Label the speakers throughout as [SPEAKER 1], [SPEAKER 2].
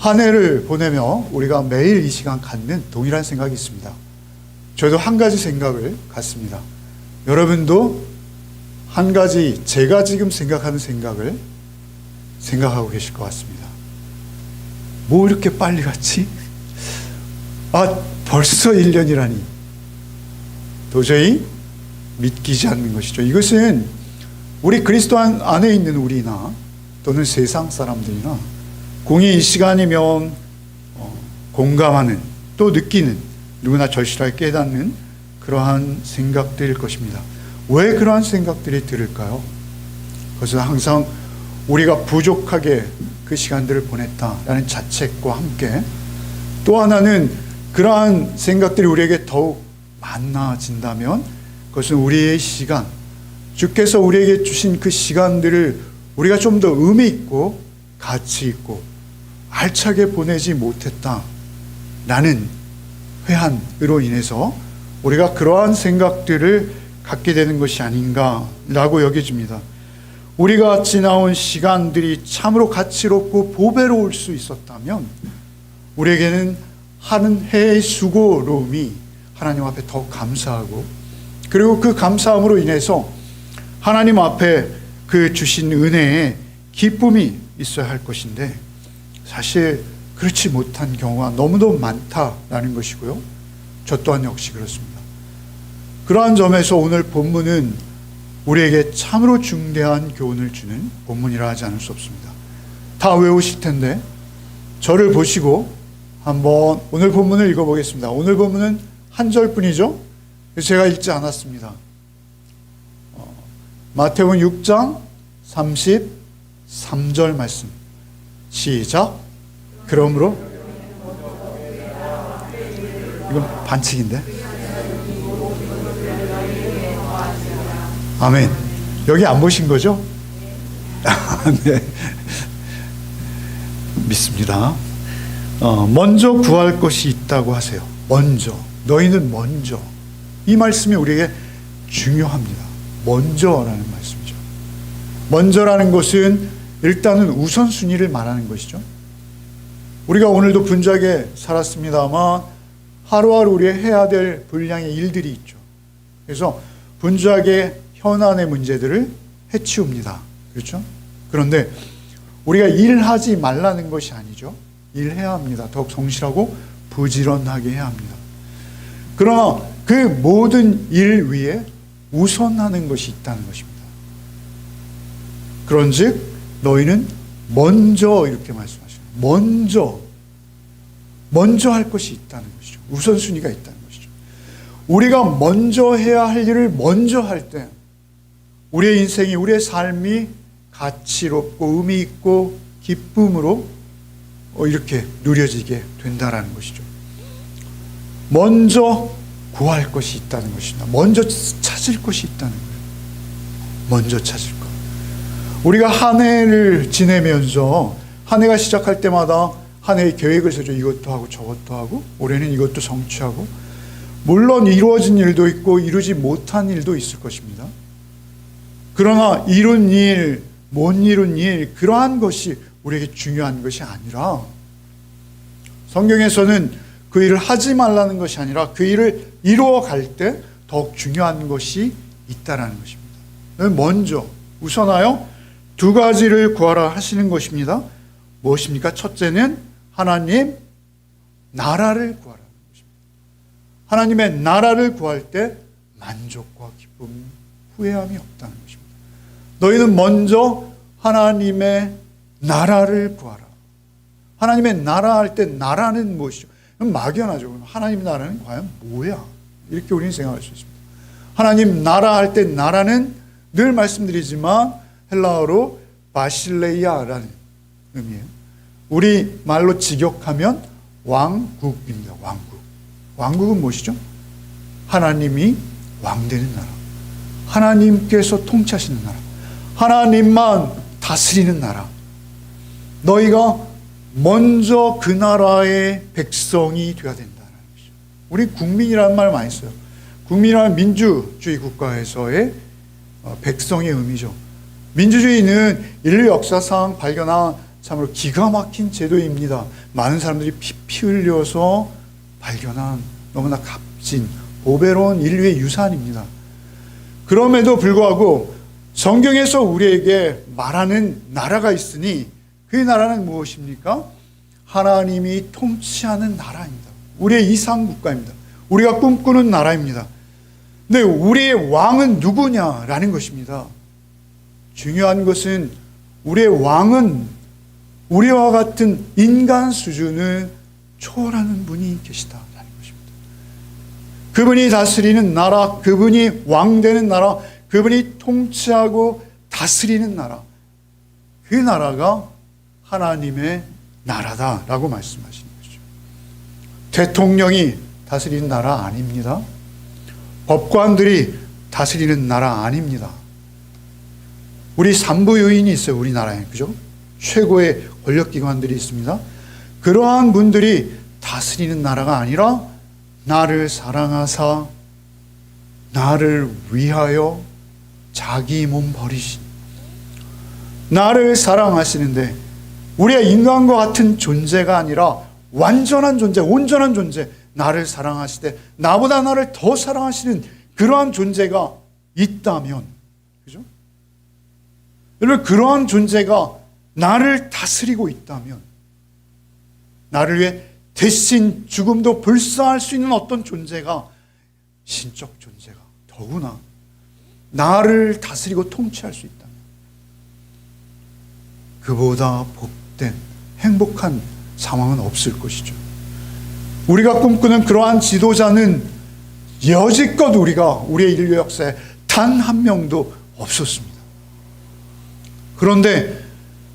[SPEAKER 1] 한 해를 보내며 우리가 매일 이 시간 갖는 동일한 생각이 있습니다. 저도 한 가지 생각을 갖습니다. 여러분도 한 가지 제가 지금 생각하는 생각을 생각하고 계실 것 같습니다. 뭐 이렇게 빨리 갔지? 벌써 1년이라니. 도저히 믿기지 않는 것이죠. 이것은 우리 그리스도 안에 있는 우리나 또는 세상 사람들이나 공의 이 시간이면 공감하는 또 느끼는 누구나 절실하게 깨닫는 그러한 생각들일 것입니다. 왜 그러한 생각들이 들을까요? 그것은 항상 우리가 부족하게 그 시간들을 보냈다라는 자책과 함께 또 하나는 그러한 생각들이 우리에게 더욱 많아진다면 그것은 우리의 시간, 주께서 우리에게 주신 그 시간들을 우리가 좀 더 의미 있고 가치 있고 알차게 보내지 못했다라는 회한으로 인해서 우리가 그러한 생각들을 갖게 되는 것이 아닌가라고 여겨집니다. 우리가 지나온 시간들이 참으로 가치롭고 보배로울 수 있었다면 우리에게는 한 해의 수고로움이 하나님 앞에 더 감사하고 그리고 그 감사함으로 인해서 하나님 앞에 그 주신 은혜에 기쁨이 있어야 할 것인데 사실 그렇지 못한 경우가 너무도 많다라는 것이고요. 저 또한 역시 그렇습니다. 그러한 점에서 오늘 본문은 우리에게 참으로 중대한 교훈을 주는 본문이라 하지 않을 수 없습니다. 다 외우실 텐데 저를 보시고 한번 오늘 본문을 읽어보겠습니다. 오늘 본문은 한 절뿐이죠. 그래서 제가 읽지 않았습니다. 마태복음 6장 33절 말씀. 시작. 그러므로 이건 반칙인데. 아멘. 여기 안 보신 거죠? 네. 믿습니다. 먼저 구할 것이 있다고 하세요. 먼저. 너희는 먼저. 이 말씀이 우리에게 중요합니다. 먼저라는 말씀이죠. 먼저라는 것은 일단은 우선순위를 말하는 것이죠. 우리가 오늘도 분주하게 살았습니다만 하루하루 우리가 해야 될 분량의 일들이 있죠. 그래서 분주하게 현안의 문제들을 해치웁니다. 그렇죠? 그런데 우리가 일하지 말라는 것이 아니죠. 일해야 합니다. 더욱 성실하고 부지런하게 해야 합니다. 그러나 그 모든 일 위에 우선하는 것이 있다는 것입니다. 그런즉 너희는 먼저 이렇게 말씀하시죠. 먼저 할 것이 있다는 것이죠. 우선순위가 있다는 것이죠. 우리가 먼저 해야 할 일을 먼저 할 때 우리의 인생이 우리의 삶이 가치롭고 의미 있고 기쁨으로 이렇게 누려지게 된다라는 것이죠. 먼저 구할 것이 있다는 것입니다. 먼저 찾을 것이 있다는 거예요. 먼저 찾을 것. 우리가 한 해를 지내면서 한 해가 시작할 때마다 한 해의 계획을 세죠. 이것도 하고 저것도 하고 올해는 이것도 성취하고 물론 이루어진 일도 있고 이루지 못한 일도 있을 것입니다. 그러나 이룬 일, 못 이룬 일 그러한 것이 우리에게 중요한 것이 아니라 성경에서는 그 일을 하지 말라는 것이 아니라 그 일을 이루어 갈 때 더욱 중요한 것이 있다라는 것입니다. 먼저 우선하여 두 가지를 구하라 하시는 것입니다. 무엇입니까? 첫째는 하나님 나라를 구하라는 것입니다. 하나님의 나라를 구할 때 만족과 기쁨, 후회함이 없다는 것입니다. 너희는 먼저 하나님의 나라를 구하라. 하나님의 나라 할 때 나라는 무엇이죠? 막연하죠. 하나님 나라는 과연 뭐야? 이렇게 우리는 생각할 수 있습니다. 하나님 나라 할 때 나라는 늘 말씀드리지만 헬라어로 바실레이아라는 의미예요. 우리 말로 직역하면 왕국입니다. 왕국. 왕국은 무엇이죠? 하나님이 왕되는 나라. 하나님께서 통치하시는 나라. 하나님만 다스리는 나라. 너희가 먼저 그 나라의 백성이 되어야 된다는 것이죠. 우리 국민이라는 말 많이 써요. 국민이라는 민주주의 백성의 의미죠. 민주주의는 인류 역사상 발견한 참으로 기가 막힌 제도입니다. 많은 사람들이 피 흘려서 발견한 너무나 값진 보배로운 인류의 유산입니다. 그럼에도 불구하고 성경에서 우리에게 말하는 나라가 있으니 그 나라는 무엇입니까? 하나님이 통치하는 나라입니다. 우리의 이상국가입니다. 우리가 꿈꾸는 나라입니다. 근데 우리의 왕은 누구냐라는 것입니다. 중요한 것은 우리의 왕은 우리와 같은 인간 수준을 초월하는 분이 계시다라는 것입니다. 그분이 다스리는 나라, 그분이 왕되는 나라, 그분이 통치하고 다스리는 나라, 그 나라가 하나님의 나라다라고 말씀하시는 거죠. 대통령이 다스리는 나라 아닙니다. 법관들이 다스리는 나라 아닙니다. 우리 산부요인이 있어요. 우리나라에. 그죠? 최고의 권력기관들이 있습니다. 그러한 분들이 다스리는 나라가 아니라 나를 사랑하사 나를 위하여 자기 몸 버리신, 나를 사랑하시는데 우리가 인간과 같은 존재가 아니라 완전한 존재, 온전한 존재, 나를 사랑하시되 나보다 나를 더 사랑하시는 그러한 존재가 있다면, 그죠? 여러분, 그러한 존재가 나를 다스리고 있다면, 나를 위해 대신 죽음도 불사할 수 있는 어떤 존재가, 신적 존재가 더구나 나를 다스리고 통치할 수 있다면, 그보다 복된 행복한 상황은 없을 것이죠. 우리가 꿈꾸는 그러한 지도자는 여지껏 우리의 인류 역사에 단 한 명도 없었습니다. 그런데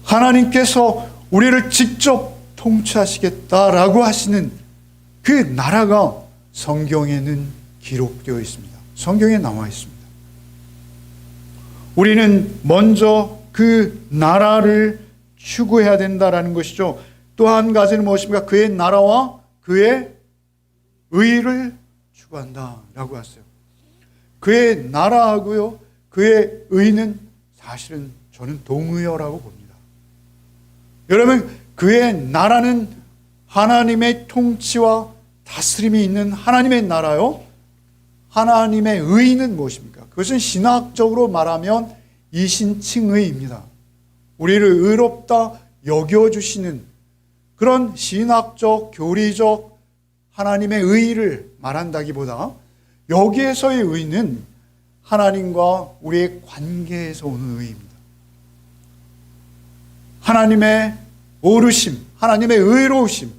[SPEAKER 1] 하나님께서 우리를 직접 통치하시겠다라고 하시는 그 나라가 성경에는 기록되어 있습니다. 성경에 나와 있습니다. 우리는 먼저 그 나라를 추구해야 된다라는 것이죠. 또 한 가지는 무엇입니까? 그의 나라와 그의 의를 추구한다라고 하세요. 그의 나라하고요, 그의 의는 사실은 저는 동의어라고 봅니다. 여러분, 그의 나라는 하나님의 통치와 다스림이 있는 하나님의 나라요. 하나님의 의는 무엇입니까? 그것은 신학적으로 말하면 이신칭의입니다. 우리를 의롭다 여겨주시는 그런 신학적, 교리적 하나님의 의를 말한다기보다 여기에서의 의는 하나님과 우리의 관계에서 오는 의입니다. 하나님의 오르심, 하나님의 의로우심,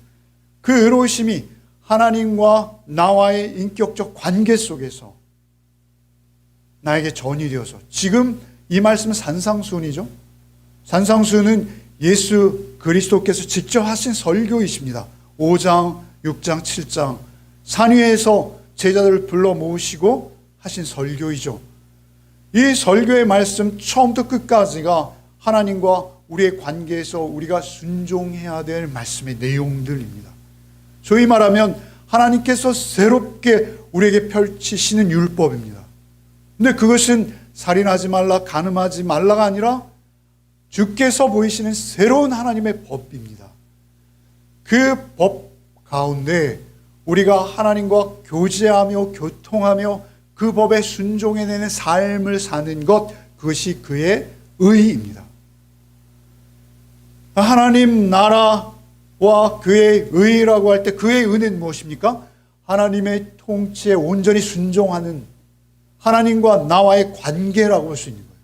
[SPEAKER 1] 그 의로우심이 하나님과 나와의 인격적 관계 속에서 나에게 전이되어서, 지금 이 말씀은 산상수훈이죠. 산상수훈은 예수 그리스도께서 직접 하신 설교이십니다. 5장, 6장, 7장 산 위에서 제자들을 불러 모으시고 하신 설교이죠. 이 설교의 말씀 처음부터 끝까지가 하나님과 우리의 관계에서 우리가 순종해야 될 말씀의 내용들입니다. 소위 말하면 하나님께서 새롭게 우리에게 펼치시는 율법입니다. 근데 그것은 살인하지 말라, 간음하지 말라가 아니라 주께서 보이시는 새로운 하나님의 법입니다. 그 법 가운데 우리가 하나님과 교제하며 교통하며 그 법에 순종해내는 삶을 사는 것, 그것이 그의 의입니다. 하나님 나라와 그의 의라고 할 때 그의 의는 무엇입니까? 하나님의 통치에 온전히 순종하는 하나님과 나와의 관계라고 할 수 있는 거예요.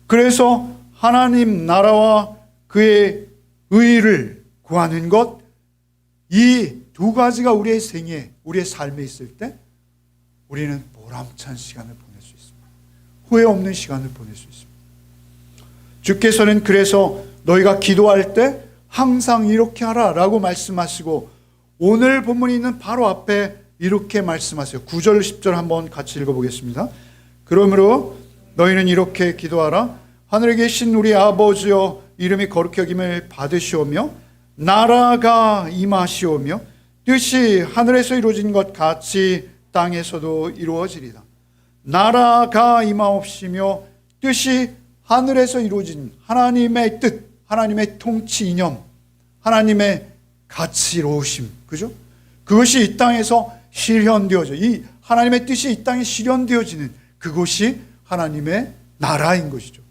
[SPEAKER 1] 그래서 하나님 나라와 그의 의를 구하는 것, 이 두 가지가 우리의 생애, 우리의 삶에 있을 때 우리는 보람찬 시간을 보낼 수 있습니다. 후회 없는 시간을 보낼 수 있습니다. 주께서는 그래서 너희가 기도할 때 항상 이렇게 하라 라고 말씀하시고, 오늘 본문이 있는 바로 앞에 이렇게 말씀하세요. 9절 10절 한번 같이 읽어보겠습니다. 그러므로 너희는 이렇게 기도하라. 하늘에 계신 우리 아버지여, 이름이 거룩히 여김을 받으시오며 나라가 임하시오며 뜻이 하늘에서 이루어진 것 같이 땅에서도 이루어지리다. 나라가 임하옵시며 뜻이 하늘에서 이루어진 하나님의 뜻, 하나님의 통치 이념, 하나님의 가치로우심, 그죠? 그것이 이 땅에서 실현되어져, 이 하나님의 뜻이 이 땅에 실현되어지는 그것이 하나님의 나라인 것이죠.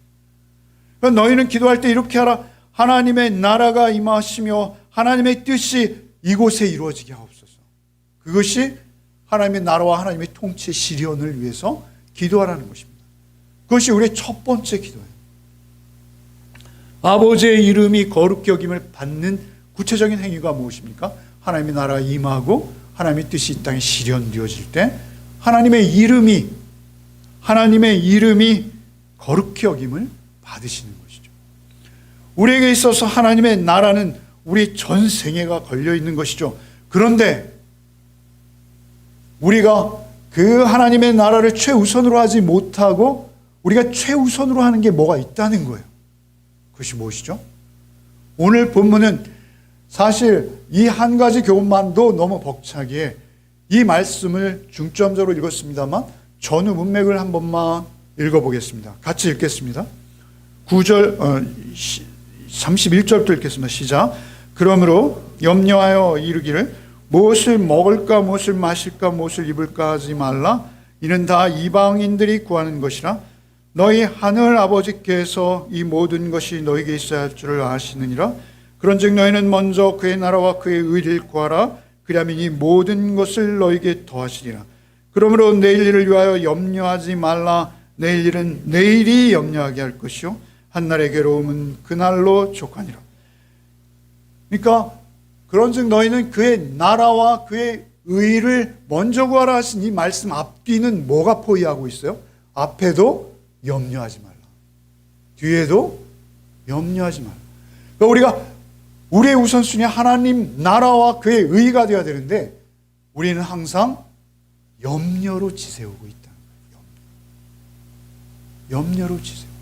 [SPEAKER 1] 너희는 기도할 때 이렇게 하라. 하나님의 나라가 임하시며 하나님의 뜻이 이곳에 이루어지게 하옵소서. 그것이 하나님의 나라와 하나님의 통치의 실현을 위해서 기도하라는 것입니다. 그것이 우리의 첫 번째 기도예요. 아버지의 이름이 거룩히 여김을 받는 구체적인 행위가 무엇입니까? 하나님의 나라가 임하고 하나님의 뜻이 이 땅에 실현되어질 때 하나님의 이름이 거룩히 여김을 받으시는 것이죠. 우리에게 있어서 하나님의 나라는 우리 전 생애가 걸려 있는 것이죠. 그런데 우리가 그 하나님의 나라를 최우선으로 하지 못하고 우리가 최우선으로 하는 게 뭐가 있다는 거예요. 그것이 무엇이죠? 오늘 본문은 사실 이 한 가지 교훈만도 너무 벅차게 이 말씀을 중점적으로 읽었습니다만 전후 문맥을 한 번만 읽어보겠습니다. 같이 읽겠습니다. 31절부터 읽겠습니다. 시작. 그러므로 염려하여 이르기를 무엇을 먹을까 무엇을 마실까 무엇을 입을까 하지 말라. 이는 다 이방인들이 구하는 것이라. 너희 하늘 아버지께서 이 모든 것이 너희에게 있어야 할 줄을 아시느니라. 그런즉 너희는 먼저 그의 나라와 그의 의를 구하라. 그리하면 이 모든 것을 너희에게 더하시리라. 그러므로 내일 일을 위하여 염려하지 말라. 내일 일은 내일이 염려하게 할 것이요 한날의 괴로움은 그날로 족하니라. 그러니까 그런즉 너희는 그의 나라와 그의 의를 먼저 구하라 하신 이 말씀 앞뒤는 뭐가 포위하고 있어요? 앞에도 염려하지 말라. 뒤에도 염려하지 말라. 그러니까 우리가 우리의 우선순위 하나님 나라와 그의 의가 되어야 되는데 우리는 항상 염려로 지새우고 있다는 거예요. 염려로 지새우고.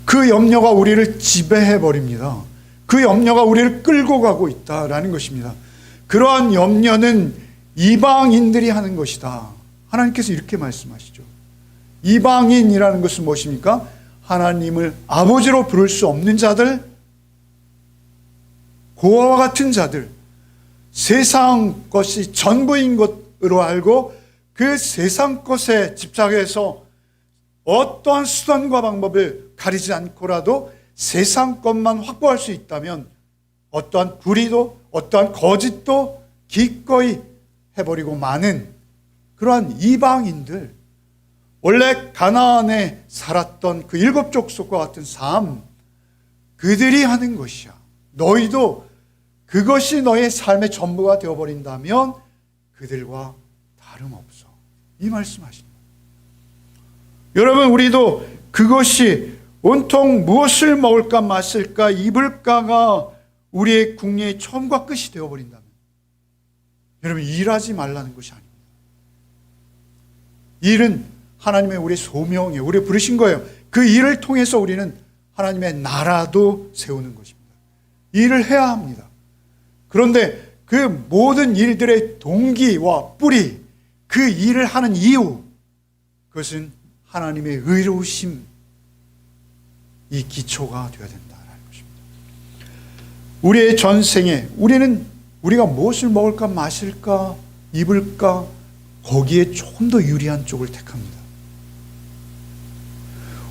[SPEAKER 1] 그 염려가 우리를 지배해버립니다. 그 염려가 우리를 끌고 가고 있다라는 것입니다. 그러한 염려는 이방인들이 하는 것이다. 하나님께서 이렇게 말씀하시죠. 이방인이라는 것은 무엇입니까? 하나님을 아버지로 부를 수 없는 자들, 고아와 같은 자들, 세상 것이 전부인 것으로 알고 그 세상 것에 집착해서 어떠한 수단과 방법을 가리지 않고라도 세상 것만 확보할 수 있다면 어떠한 불의도 어떠한 거짓도 기꺼이 해버리고 마는 그러한 이방인들, 원래 가나안에 살았던 그 일곱 족속과 같은 삶, 그들이 하는 것이야. 너희도 그것이 너의 삶의 전부가 되어버린다면 그들과 다름없어. 이 말씀하십니다. 여러분, 우리도 그것이 온통 무엇을 먹을까 마실까 입을까가 우리의 궁리의 처음과 끝이 되어버린다면 여러분, 일하지 말라는 것이 아닙니다. 일은 하나님의 우리의 소명이에요. 우리 부르신 거예요. 그 일을 통해서 우리는 하나님의 나라도 세우는 것입니다. 일을 해야 합니다. 그런데 그 모든 일들의 동기와 뿌리, 그 일을 하는 이유, 그것은 하나님의 의로우심, 이 기초가 되어야 된다는 것입니다. 우리의 전생에 우리가 무엇을 먹을까 마실까 입을까 거기에 조금 더 유리한 쪽을 택합니다.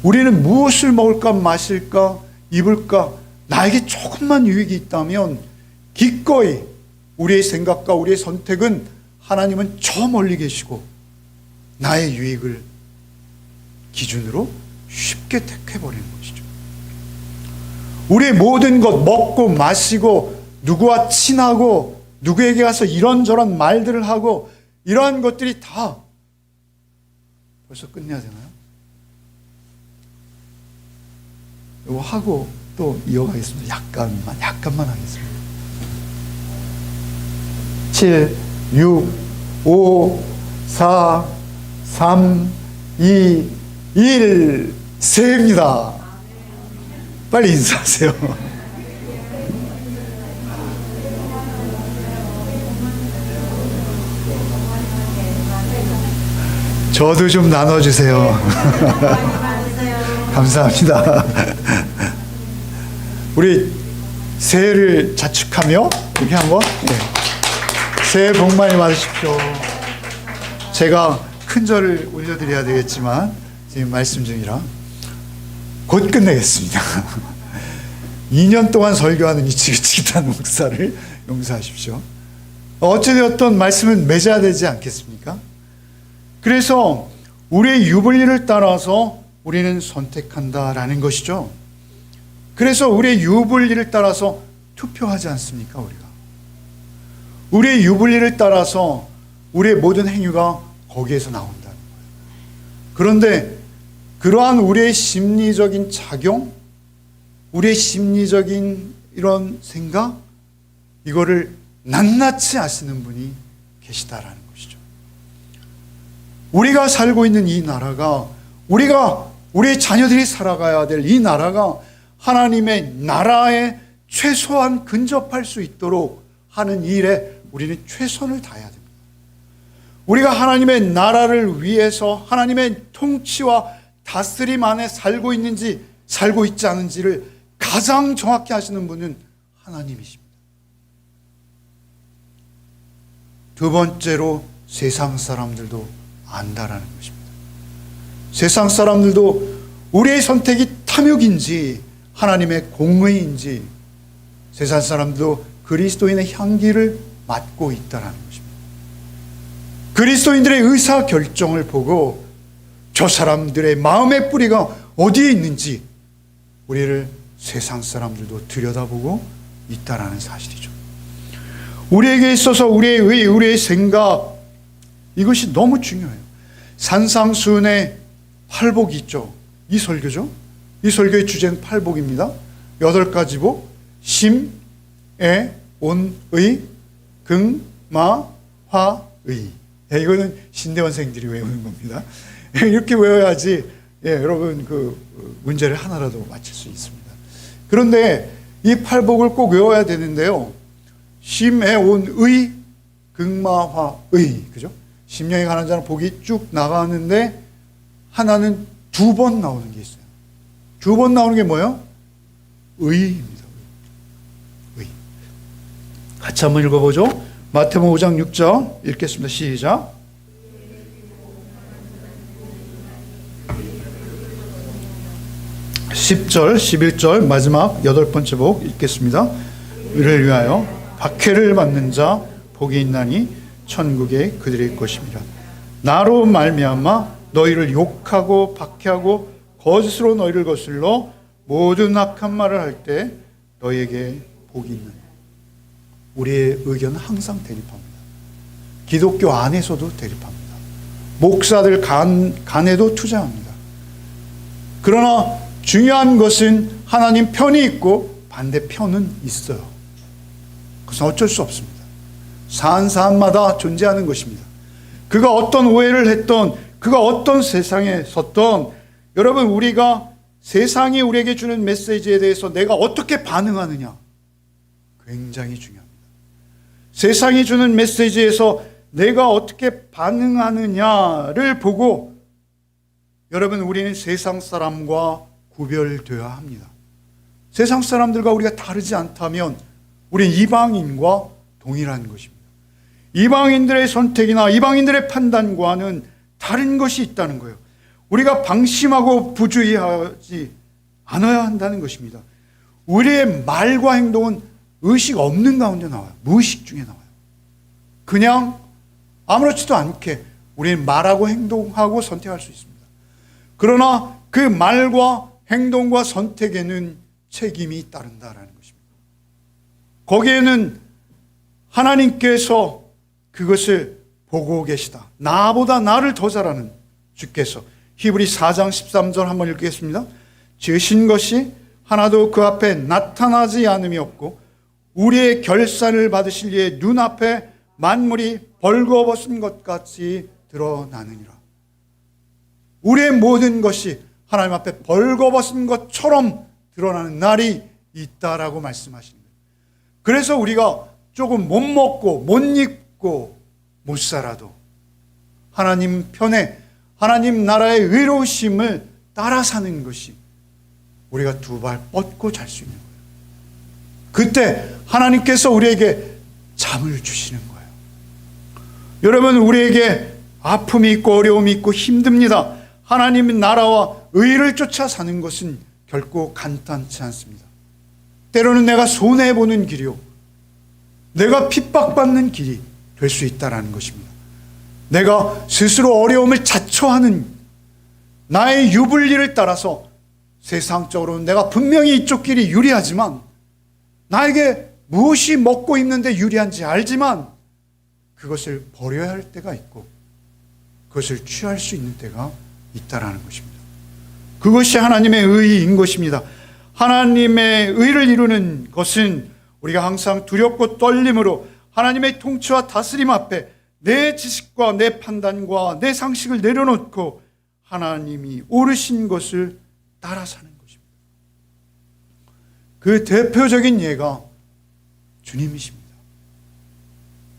[SPEAKER 1] 우리는 무엇을 먹을까 마실까 입을까 나에게 조금만 유익이 있다면 기꺼이 우리의 생각과 우리의 선택은 하나님은 저 멀리 계시고 나의 유익을 기준으로 쉽게 택해버리는 것이죠. 우리의 모든 것 먹고 마시고 누구와 친하고 누구에게 가서 이런저런 말들을 하고 이러한 것들이 다 벌써 끝내야 되나요? 이거 하고 또 이어가겠습니다. 약간만 하겠습니다. 7, 6, 5, 4, 3, 2, 1, 새해입니다. 빨리 인사하세요. 저도 좀 나눠주세요. 감사합니다. 우리 새해를 자축하며 이렇게 한번 새해 복 많이 받으십시오. 제가 큰 절을 올려드려야 되겠지만 지금 말씀 중이라 곧 끝내겠습니다. 2년 동안 설교하는 이 지긋지긋한 목사를 용서하십시오. 어찌되었든 말씀은 맺어야 되지 않겠습니까? 그래서 우리의 유불리를 따라서 우리는 선택한다라는 것이죠. 그래서 우리의 유불리를 따라서 투표하지 않습니까? 우리의 유불리를 따라서 우리의 모든 행위가 거기에서 나온다는 거예요. 그런데 그러한 우리의 심리적인 작용, 우리의 심리적인 이런 생각, 이거를 낱낱이 아시는 분이 계시다라는 것이죠. 우리가 살고 있는 이 나라가, 우리의 자녀들이 살아가야 될 이 나라가 하나님의 나라에 최소한 근접할 수 있도록 하는 일에 우리는 최선을 다해야 됩니다. 우리가 하나님의 나라를 위해서 하나님의 통치와 다스림 안에 살고 있는지 살고 있지 않은지를 가장 정확히 하시는 분은 하나님이십니다. 두 번째로 세상 사람들도 안다라는 것입니다. 세상 사람들도 우리의 선택이 탐욕인지 하나님의 공의인지 세상 사람들도 그리스도인의 향기를 맡고 있다는 것입니다. 그리스도인들의 의사결정을 보고 저 사람들의 마음의 뿌리가 어디에 있는지 우리를 세상 사람들도 들여다보고 있다는 사실이죠. 우리에게 있어서 우리의 의, 우리의 생각, 이것이 너무 중요해요. 산상수훈의 팔복이 있죠. 이 설교죠. 이 설교의 주제는 팔복입니다. 8가지 복, 심, 애, 온, 의, 금, 마, 화, 의. 이거는 신대원생들이 외우는 겁니다. 이렇게 외워야지 여러분 그 문제를 하나라도 맞힐 수 있습니다. 그런데 이 팔복을 꼭 외워야 되는데요. 심, 애, 온, 의, 극마화, 의. 그죠? 심령에 관한 자는 복이 쭉 나가는데 하나는 2번 나오는 게 있어요. 2번 나오는 게 뭐예요? 의입니다. 의. 같이 한번 읽어보죠. 마태복음 5장 6절 읽겠습니다. 시작. (10절) (11절) 마지막 8번째 복 읽겠습니다. 이를 위하여 박해를 받는 자 복이 있나니 천국에 그들의 것입니다. 나로 말미암아 너희를 욕하고 박해하고 거짓으로 너희를 거슬러 모든 악한 말을 할 때 너희에게 복이 있나니. 우리의 의견은 항상 대립합니다. 기독교 안에서도 대립합니다. 목사들 간에도 투쟁합니다. 그러나 중요한 것은 하나님 편이 있고 반대편은 있어요. 그것은 어쩔 수 없습니다. 사안마다 존재하는 것입니다. 그가 어떤 오해를 했던, 그가 어떤 세상에 섰던, 여러분 우리가 세상이 우리에게 주는 메시지에 대해서 내가 어떻게 반응하느냐 굉장히 중요합니다. 세상이 주는 메시지에서 내가 어떻게 반응하느냐를 보고 여러분 우리는 세상 사람과 구별되어야 합니다. 세상 사람들과 우리가 다르지 않다면 우리는 이방인과 동일한 것입니다. 이방인들의 선택이나 이방인들의 판단과는 다른 것이 있다는 거예요. 우리가 방심하고 부주의하지 않아야 한다는 것입니다. 우리의 말과 행동은 의식 없는 가운데 나와요. 무의식 중에 나와요. 그냥 아무렇지도 않게 우리는 말하고 행동하고 선택할 수 있습니다. 그러나 그 말과 행동과 선택에는 책임이 따른다라는 것입니다. 거기에는 하나님께서 그것을 보고 계시다. 나보다 나를 더 잘 아는 주께서. 히브리 4장 13절 한번 읽겠습니다. 지으신 것이 하나도 그 앞에 나타나지 않음이 없고 우리의 결산을 받으실 이의 눈앞에 만물이 벌거벗은 것 같이 드러나느니라. 우리의 모든 것이 하나님 앞에 벌거벗은 것처럼 드러나는 날이 있다라고 말씀하시는 거예요. 그래서 우리가 조금 못 먹고 못 입고 못 살아도 하나님 편에 하나님 나라의 의로우심을 따라 사는 것이 우리가 2발 뻗고 잘 수 있는 거예요. 그때 하나님께서 우리에게 잠을 주시는 거예요. 여러분, 우리에게 아픔이 있고 어려움이 있고 힘듭니다. 하나님의 나라와 의를 쫓아 사는 것은 결코 간단치 않습니다. 때로는 내가 손해보는 길이요, 내가 핍박받는 길이 될 수 있다는 것입니다. 내가 스스로 어려움을 자초하는 나의 유불리를 따라서 세상적으로는 내가 분명히 이쪽 길이 유리하지만, 나에게 무엇이 먹고 입는데 유리한지 알지만 그것을 버려야 할 때가 있고 그것을 취할 수 있는 때가 있다라는 것입니다. 그것이 하나님의 의인 것입니다. 하나님의 의를 이루는 것은 우리가 항상 두렵고 떨림으로 하나님의 통치와 다스림 앞에 내 지식과 내 판단과 내 상식을 내려놓고 하나님이 오르신 것을 따라 사는 것입니다. 그 대표적인 예가 주님이십니다.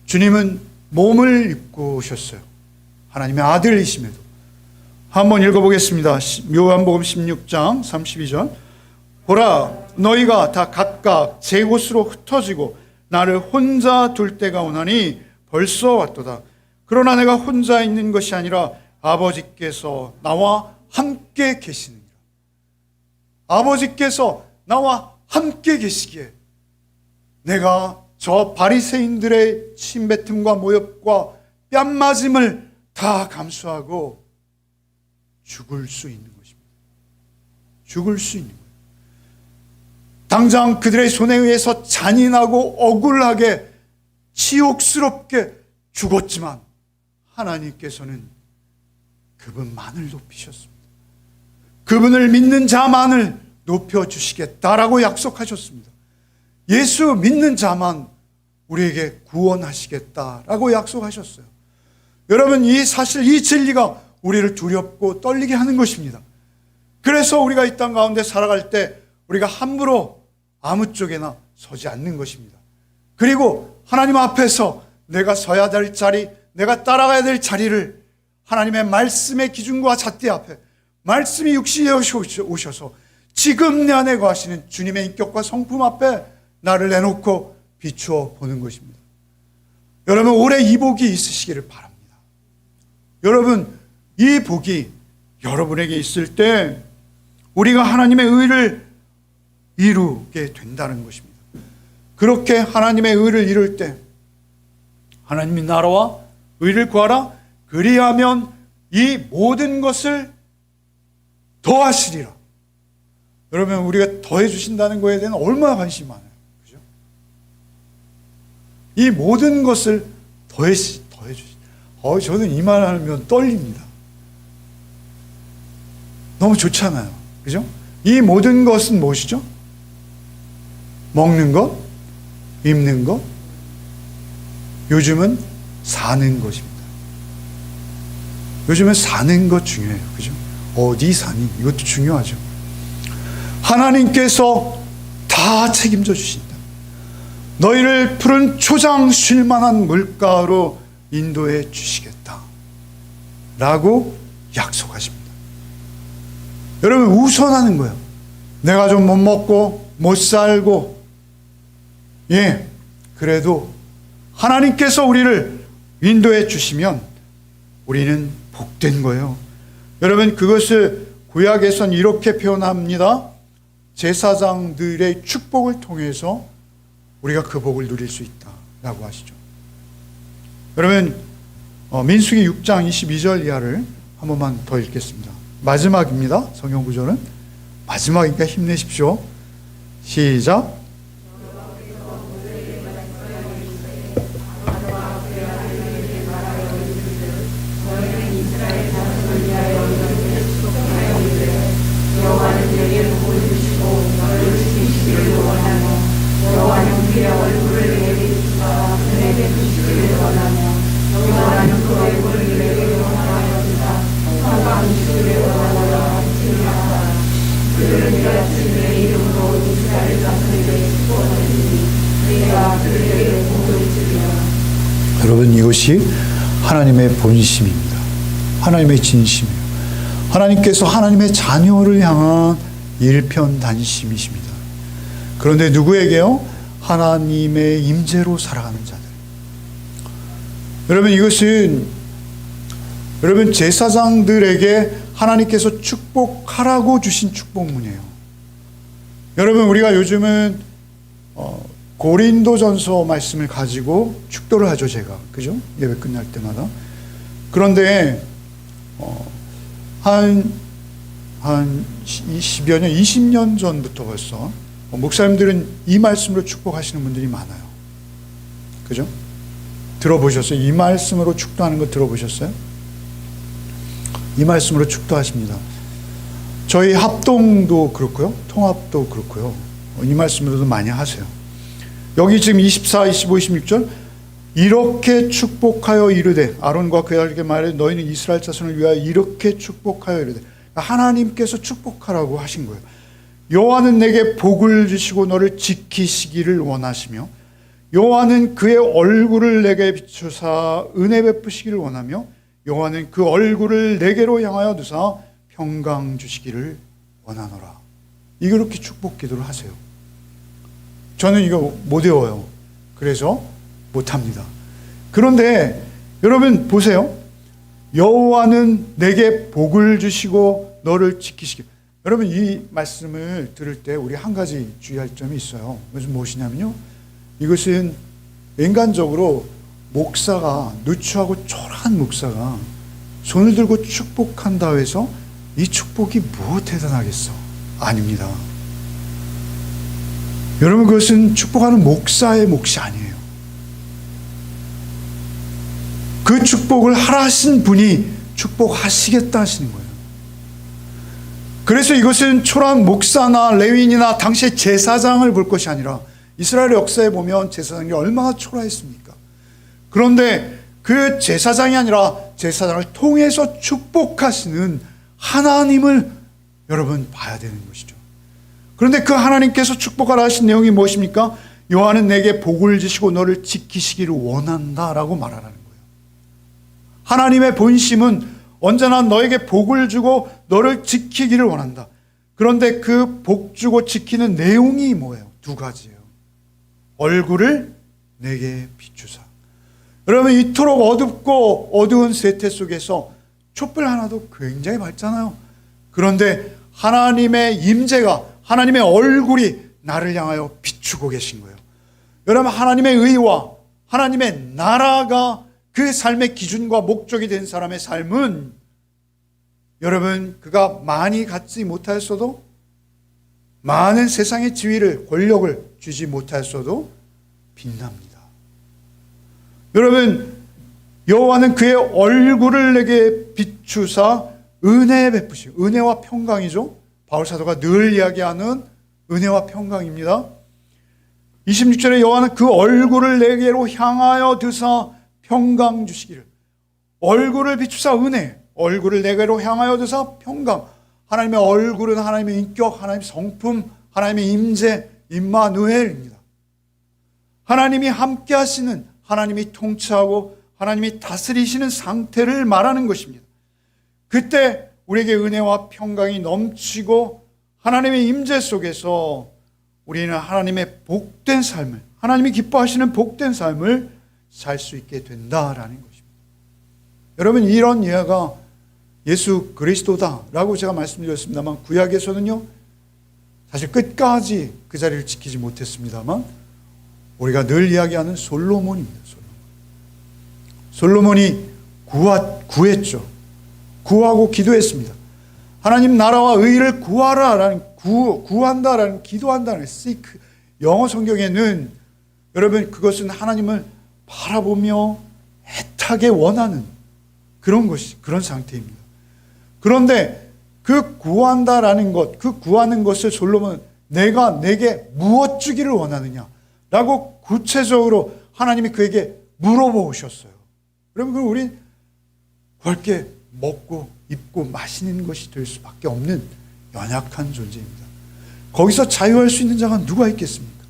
[SPEAKER 1] 주님은 몸을 입고 오셨어요. 하나님의 아들이심에도. 한번 읽어보겠습니다. 요한복음 16장 32절. 보라, 너희가 다 각각 제 곳으로 흩어지고 나를 혼자 둘 때가 오나니 벌써 왔도다. 그러나 내가 혼자 있는 것이 아니라 아버지께서 나와 함께 계시느니라. 아버지께서 나와 함께 계시기에 내가 저 바리새인들의 침뱉음과 모욕과 뺨맞음을 다 감수하고 죽을 수 있는 것입니다. 죽을 수 있는 거예요. 당장 그들의 손에 의해서 잔인하고 억울하게 치욕스럽게 죽었지만 하나님께서는 그분만을 높이셨습니다. 그분을 믿는 자만을 높여주시겠다라고 약속하셨습니다. 예수 믿는 자만 우리에게 구원하시겠다라고 약속하셨어요. 여러분, 이 사실, 이 진리가 우리를 두렵고 떨리게 하는 것입니다. 그래서 우리가 이 땅 가운데 살아갈 때 우리가 함부로 아무 쪽에나 서지 않는 것입니다. 그리고 하나님 앞에서 내가 서야 될 자리, 내가 따라가야 될 자리를 하나님의 말씀의 기준과 잣대 앞에 말씀이 육신에 오셔서 지금 내 안에 거하시는 주님의 인격과 성품 앞에 나를 내놓고 비추어 보는 것입니다. 여러분, 올해 이 복이 있으시기를 바랍니다. 여러분, 이 복이 여러분에게 있을 때 우리가 하나님의 의를 이루게 된다는 것입니다. 그렇게 하나님의 의를 이룰 때 하나님의 나라와 의를 구하라. 그리하면 이 모든 것을 더하시리라. 여러분, 우리가 더해 주신다는 것에 대한 얼마나 관심이 많아요. 그죠? 이 모든 것을 더해 주시. 저는 이 말 하면 떨립니다. 너무 좋잖아요. 그죠? 이 모든 것은 무엇이죠? 먹는 것, 입는 것, 요즘은 사는 것입니다. 요즘은 사는 것 중요해요. 그죠? 어디 사니? 이것도 중요하죠. 하나님께서 다 책임져 주신다. 너희를 푸른 초장 쉴 만한 물가로 인도해 주시겠다 라고 약속하십니다. 여러분, 우선하는 거예요. 내가 좀 못 먹고 못 살고, 그래도 하나님께서 우리를 인도해 주시면 우리는 복된 거예요. 여러분, 그것을 구약에선 이렇게 표현합니다. 제사장들의 축복을 통해서 우리가 그 복을 누릴 수 있다라고 하시죠. 여러분, 민수기 6장 22절 이하를 한 번만 더 읽겠습니다. 마지막입니다. 성경 구절은 마지막이니까 힘내십시오. 시작. 여러분, 이것이 하나님의 본심입니다. 하나님의 진심이에요. 하나님께서 하나님의 자녀를 향한 일편단심이십니다. 그런데 누구에게요? 하나님의 임재로 살아가는 자들. 여러분, 이것은 여러분 제사장들에게 하나님께서 축복하라고 주신 축복문이에요. 여러분, 우리가 요즘은 고린도전서 말씀을 가지고 축도를 하죠, 제가. 그죠? 예배 끝날 때마다. 그런데 한 20여 년, 20년 전부터 벌써 목사님들은 이 말씀으로 축복하시는 분들이 많아요. 그죠? 들어보셨어요? 이 말씀으로 축도하는 거 들어보셨어요? 이 말씀으로 축도하십니다. 저희 합동도 그렇고요, 통합도 그렇고요, 이 말씀으로도 많이 하세요. 여기 지금 24, 25, 26절 이렇게 축복하여 이르되, 아론과 그의 아들에게 말해 너희는 이스라엘 자손을 위하여 이렇게 축복하여 이르되, 하나님께서 축복하라고 하신 거예요. 여호와는 내게 복을 주시고 너를 지키시기를 원하시며 여호와는 그의 얼굴을 내게 비추사 은혜 베푸시기를 원하며 여호와는 그 얼굴을 내게로 향하여 두사 평강 주시기를 원하노라. 이렇게 축복 기도를 하세요. 저는 이거 못 외워요. 그래서 못합니다. 그런데 여러분 보세요. 여호와는 내게 복을 주시고 너를 지키시기. 여러분, 이 말씀을 들을 때 우리 한 가지 주의할 점이 있어요. 무슨 무엇이냐면요, 이것은 인간적으로 목사가, 누추하고 초라한 목사가 손을 들고 축복한다 해서 이 축복이 무엇 대단하겠어? 아닙니다. 여러분, 그것은 축복하는 목사의 몫이 아니에요. 그 축복을 하라 하신 분이 축복하시겠다 하시는 거예요. 그래서 이것은 초라한 목사나 레위인이나 당시의 제사장을 볼 것이 아니라, 이스라엘 역사에 보면 제사장이 얼마나 초라했습니까? 그런데 그 제사장이 아니라 제사장을 통해서 축복하시는 하나님을 여러분 봐야 되는 것이죠. 그런데 그 하나님께서 축복하라 하신 내용이 무엇입니까? 여호와는 내게 복을 주시고 너를 지키시기를 원한다라고 말하라는 거예요. 하나님의 본심은 언제나 너에게 복을 주고 너를 지키기를 원한다. 그런데 그 복 주고 지키는 내용이 뭐예요? 두 가지예요. 얼굴을 내게 비추사. 여러분, 이토록 어둡고 어두운 세태 속에서 촛불 하나도 굉장히 밝잖아요. 그런데 하나님의 임재가, 하나님의 얼굴이 나를 향하여 비추고 계신 거예요. 여러분, 하나님의 의와 하나님의 나라가 그 삶의 기준과 목적이 된 사람의 삶은, 여러분, 그가 많이 갖지 못하였어도, 많은 세상의 지위를, 권력을 주지 못하였어도 빛납니다. 여러분, 여호와는 그의 얼굴을 내게 비추사 은혜 베푸시고, 은혜와 평강이죠. 바울 사도가 늘 이야기하는 은혜와 평강입니다. 26절에 여호와는 그 얼굴을 내게로 향하여 드사 평강 주시기를. 얼굴을 비추사 은혜, 얼굴을 내게로 향하여 드사 평강. 하나님의 얼굴은 하나님의 인격, 하나님의 성품, 하나님의 임재, 임마누엘입니다. 하나님이 함께 하시는, 하나님이 통치하고 하나님이 다스리시는 상태를 말하는 것입니다. 그때 우리에게 은혜와 평강이 넘치고 하나님의 임재 속에서 우리는 하나님의 복된 삶을, 하나님이 기뻐하시는 복된 삶을 살 수 있게 된다라는 것입니다. 여러분, 이런 예가 예수 그리스도다라고 제가 말씀드렸습니다만, 구약에서는요 사실 끝까지 그 자리를 지키지 못했습니다만, 우리가 늘 이야기하는 솔로몬입니다. 솔로몬이 구했죠. 구하고 기도했습니다. 하나님 나라와 의를 구하라라는, 구한다라는, 기도한다는 seek. 영어 성경에는 여러분, 그것은 하나님을 바라보며 애타게 원하는 그런 것이, 그런 상태입니다. 그런데 그 구한다라는 것, 그 구하는 것을 솔로몬은 내가 내게 무엇 주기를 원하느냐라고 구체적으로 하나님이 그에게 물어보셨어요. 그러면 우리 구할 게 먹고 입고 마시는 것이 될 수밖에 없는 연약한 존재입니다. 거기서 자유할 수 있는 자가 누가 있겠습니까?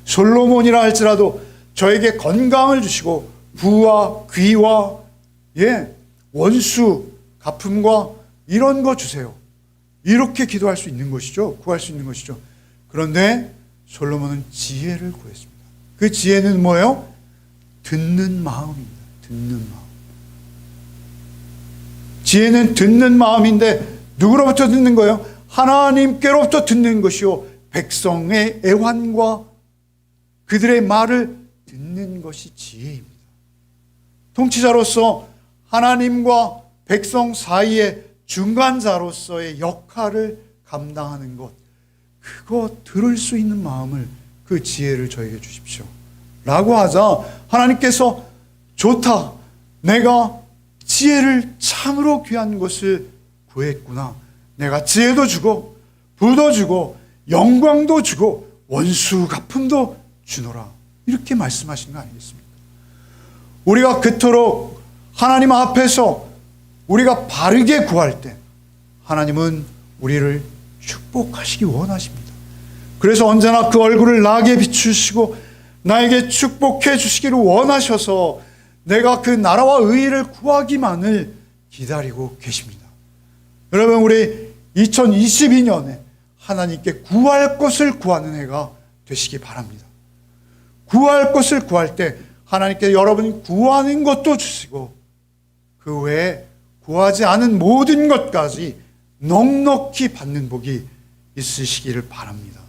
[SPEAKER 1] 솔로몬이라 할지라도 저에게 건강을 주시고 부와 귀와 원수 갚음과 이런 거 주세요. 이렇게 기도할 수 있는 것이죠. 구할 수 있는 것이죠. 그런데 솔로몬은 지혜를 구했습니다. 그 지혜는 뭐예요? 듣는 마음입니다. 듣는 마음. 지혜는 듣는 마음인데 누구로부터 듣는 거예요? 하나님께로부터 듣는 것이요, 백성의 애환과 그들의 말을 듣는 것이 지혜입니다. 통치자로서 하나님과 백성 사이의 중간자로서의 역할을 감당하는 것, 그거 들을 수 있는 마음을, 그 지혜를 저에게 주십시오 라고 하자 하나님께서 좋다, 내가 지혜를 참으로 귀한 것을 구했구나, 내가 지혜도 주고 부도 주고 영광도 주고 원수 갚음도 주노라, 이렇게 말씀하신 거 아니겠습니까? 우리가 그토록 하나님 앞에서 우리가 바르게 구할 때 하나님은 우리를 축복하시기 원하십니다. 그래서 언제나 그 얼굴을 나에게 비추시고 나에게 축복해 주시기를 원하셔서 내가 그 나라와 의의를 구하기만을 기다리고 계십니다. 여러분, 우리 2022년에 하나님께 구할 것을 구하는 해가 되시기 바랍니다. 구할 것을 구할 때 하나님께 여러분이 구하는 것도 주시고 그 외에 구하지 않은 모든 것까지 넉넉히 받는 복이 있으시기를 바랍니다.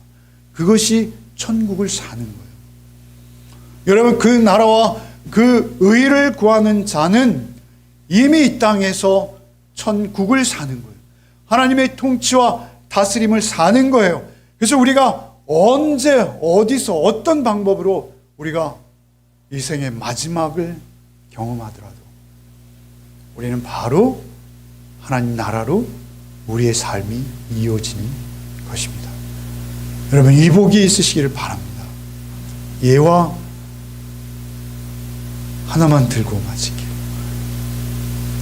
[SPEAKER 1] 그것이 천국을 사는 거예요. 여러분, 그 나라와 그 의를 구하는 자는 이미 이 땅에서 천국을 사는 거예요. 하나님의 통치와 다스림을 사는 거예요. 그래서 우리가 언제 어디서 어떤 방법으로 우리가 이 생의 마지막을 경험하더라도 우리는 바로 하나님 나라로 우리의 삶이 이어지는 것입니다. 여러분, 이 복이 있으시기를 바랍니다. 예와 하나만 들고 마칠게요.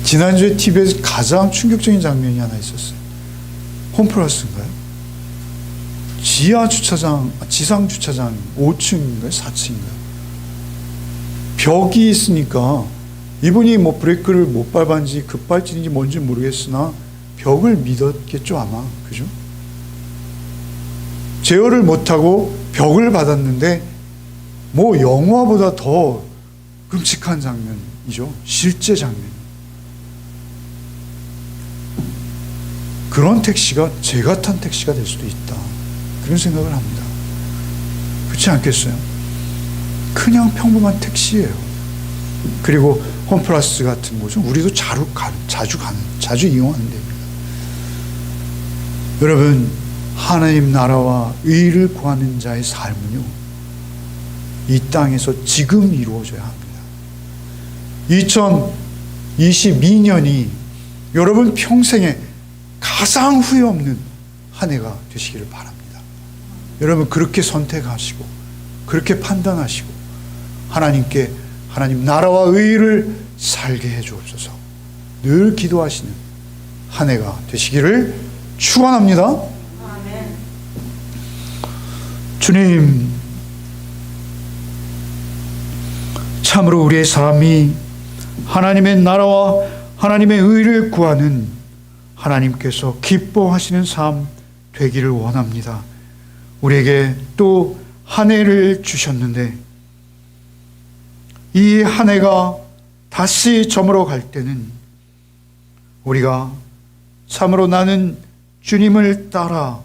[SPEAKER 1] 지난주에 TV에서 가장 충격적인 장면이 하나 있었어요. 홈플러스인가요? 지상 주차장 5층인가요? 4층인가요? 벽이 있으니까 이분이 뭐 브레이크를 못 밟았는지 급발진인지 뭔지 모르겠으나 벽을 믿었겠죠, 아마. 그죠? 제어를 못하고 벽을 받았는데 뭐 영화보다 더 끔찍한 장면이죠. 실제 장면. 그런 택시가 제가 탄 택시가 될 수도 있다, 그런 생각을 합니다. 그렇지 않겠어요? 그냥 평범한 택시예요. 그리고 홈플러스 같은 곳은 우리도 자주 이용하는 데입니다. 여러분, 하나님 나라와 의를 구하는 자의 삶은요, 이 땅에서 지금 이루어져야 합니다. 2022년이 여러분 평생에 가장 후회 없는 한 해가 되시기를 바랍니다. 여러분, 그렇게 선택하시고 그렇게 판단하시고 하나님께 하나님 나라와 의를 살게 해 주옵소서 늘 기도하시는 한 해가 되시기를 축원합니다. 아멘. 주님, 참으로 우리의 삶이 하나님의 나라와 하나님의 의를 구하는 하나님께서 기뻐하시는 삶 되기를 원합니다. 우리에게 또 한 해를 주셨는데 이 한 해가 다시 저물어 갈 때는 우리가 참으로 나는 주님을 따라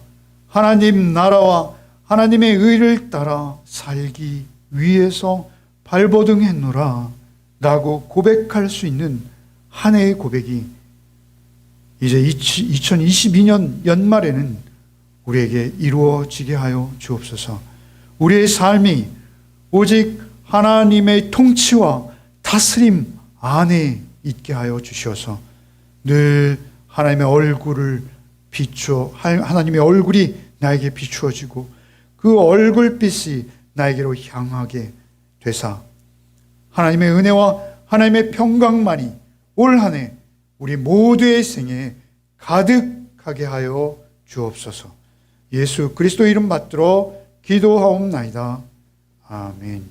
[SPEAKER 1] 하나님 나라와 하나님의 의를 따라 살기 위해서 발버둥했노라 라고 고백할 수 있는 한 해의 고백이 이제 2022년 연말에는 우리에게 이루어지게 하여 주옵소서. 우리의 삶이 오직 하나님의 통치와 다스림 안에 있게 하여 주셔서 늘 하나님의 얼굴을 하나님의 얼굴이 나에게 비추어지고 그 얼굴빛이 나에게로 향하게 되사 하나님의 은혜와 하나님의 평강만이 올 한 해 우리 모두의 생에 가득하게 하여 주옵소서. 예수 그리스도 이름 받들어 기도하옵나이다. 아멘.